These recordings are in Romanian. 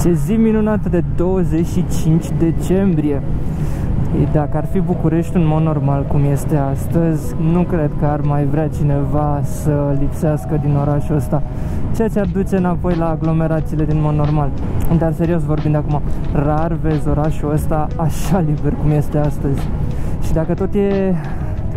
Ce zi minunată de 25 decembrie! Dacă ar fi București în mod normal cum este astăzi, nu cred că ar mai vrea cineva să lipsească din orașul ăsta, ceea ce ar duce înapoi la aglomerațiile din mod normal. Dar serios vorbind acum, rar vezi orașul ăsta așa liber cum este astăzi. Și dacă tot e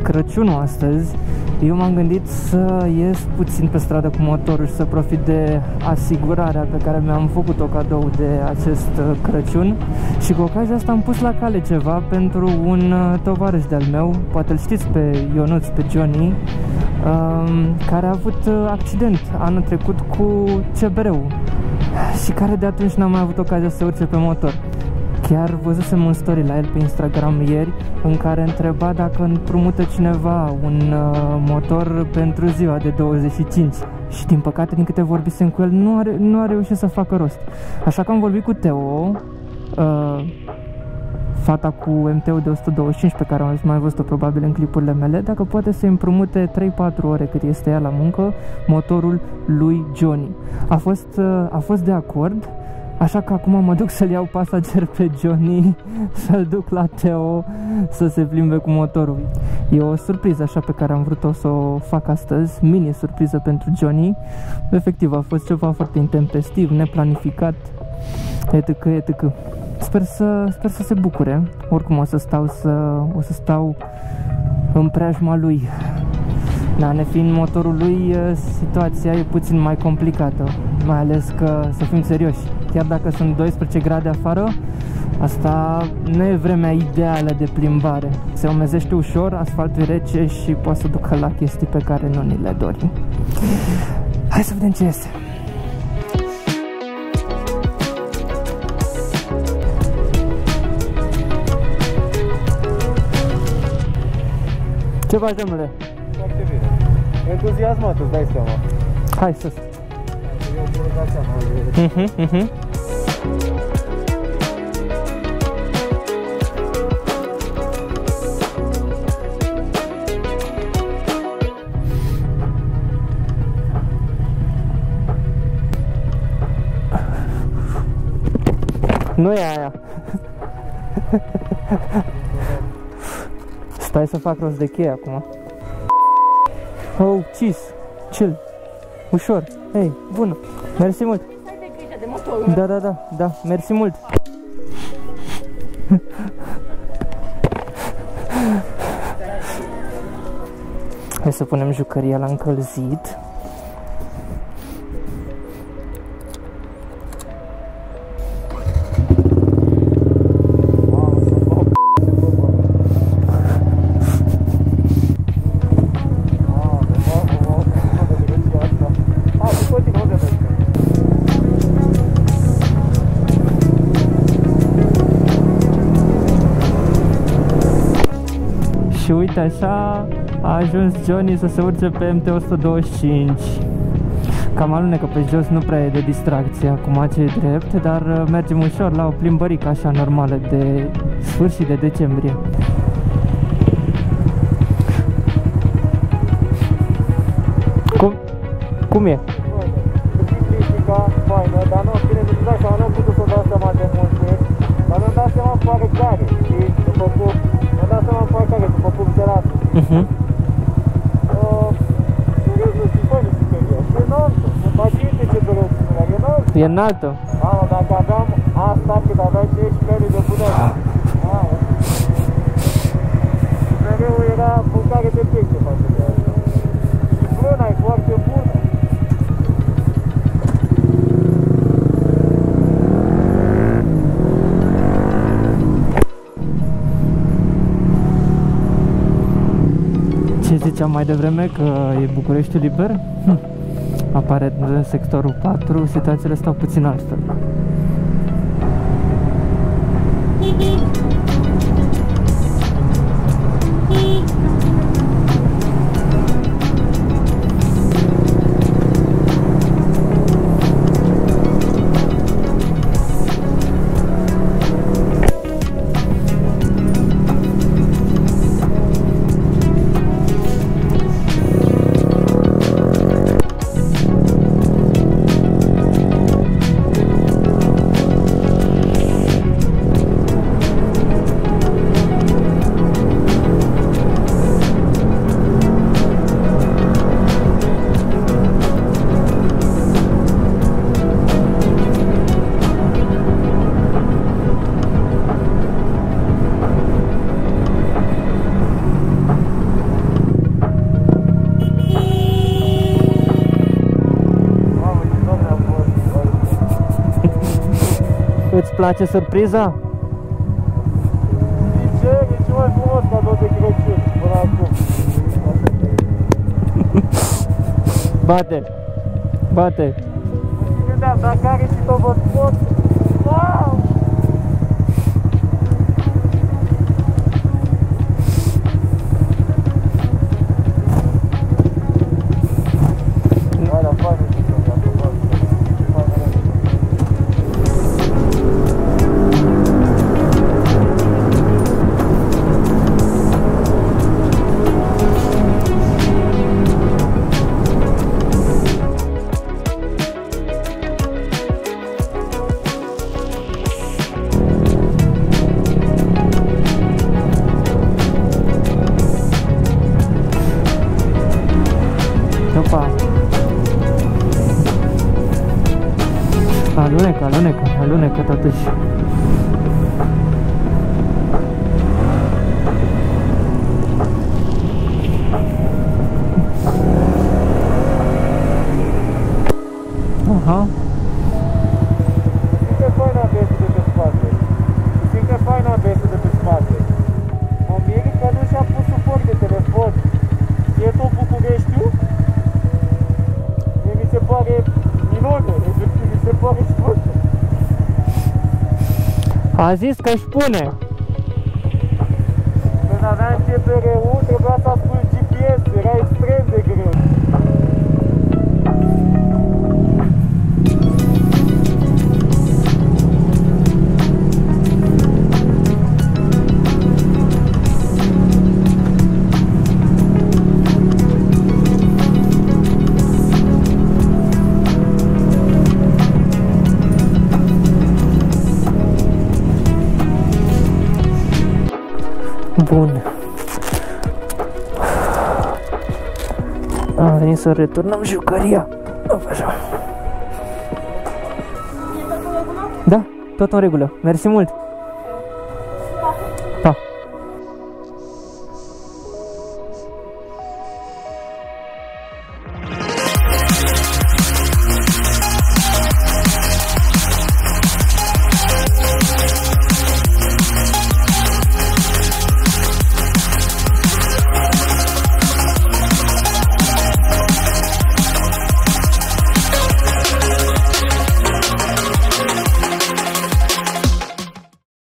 Crăciunul astăzi, eu m-am gândit să ies puțin pe stradă cu motorul și să profit de asigurarea pe care mi-am făcut-o cadou de acest Crăciun. Și cu ocazia asta am pus la cale ceva pentru un tovarăș de-al meu, poate îl știți pe Ionuț, pe Johnny, care a avut accident anul trecut cu CBR-ul și care de atunci n-a mai avut ocazia să urce pe motor. Chiar văzusem un story la el pe Instagram ieri în care întreba dacă împrumută cineva un motor pentru ziua de 25. Și din păcate, din câte vorbisem cu el, nu a reușit să facă rost. Așa că am vorbit cu Teo, fata cu MT-ul de 125 pe care am mai văzut-o probabil în clipurile mele, dacă poate să împrumute 3-4 ore cât este ea la muncă motorul lui Johnny. A fost de acord. Așa că acum mă duc să-l iau pasager pe Johnny, să-l duc la Teo să se plimbe cu motorul. E o surpriză așa pe care am vrut-o să o fac astăzi, mini surpriză pentru Johnny. Efectiv a fost ceva foarte intempestiv, neplanificat, etc. Sper să se bucure. Oricum o să stau în preajma lui. Da, nefiind motorul lui, situația e puțin mai complicată, mai ales că, să fim serioși, chiar dacă sunt 12 grade afară, asta nu e vremea ideală de plimbare. Se umezește ușor, asfaltul e rece și poate să ducă la chestii pe care nu ni le dorim. Hai să vedem ce este. Ce faci, domnule? Foarte bine. Entuziasmat, îți dai seama. Hai sus. Nu e aia. Stai să fac rost de cheie acum. Oh, cheese, chill, ușor, hei, bună, mersi mult. Hai de grijă de motorul. Da, mersi mult. Hai să punem jucăria la încălzit. Și uite așa a ajuns Johnny să se urce pe MT-125. Cam alunecă pe jos, nu prea e de distracție acum, ce e drept, dar mergem ușor la o plimbărică așa normală de sfârșit de decembrie. Cum e? Fizica, faină, dar nu, bine, nu-ți dai seama, nu am putut să-mi dau seama de multe, dar mi-am dat seama foarte care, știi, după cum, mi-am dat seama foarte care, după cum se lasă. Serios, nu știu, băi, nu știu serios, e înaltă, mă cinte ce doresc, e înaltă. E înaltă? Mamă, dacă aveam asta, cât aveam 16 metri de bunătă, mamă, mereu era bucare de pește față de asta. Și frâna e foarte bună. Ce ziceam mai devreme, că e Bucureștiul liber? Aparent în sectorul 4 situațiile stau puțin altfel. Îți place surpriza? Ce? E cel mai frumos cadou de Crăciun până acum. Bate! Bate! Gândeam, dacă are și tot vă spot. Wow! Opa! Alunecă, alunecă, alunecă totuși. Aha. Simte faina ABS-ul de pe spate. Simte faina ABS-ul de pe spate. Mă miri că nu și-a pus suport de telefon. E tot Bucureștiul. Mi se pare minune, efectiv, mi se pare scurt. A zis că își pune. Când aveam CPR-ul, trebuia să ascult GPS, era extrem de greu. Bun. Am venit să returnăm jucăria. Așa. Da, tot în regulă. Mersi mult.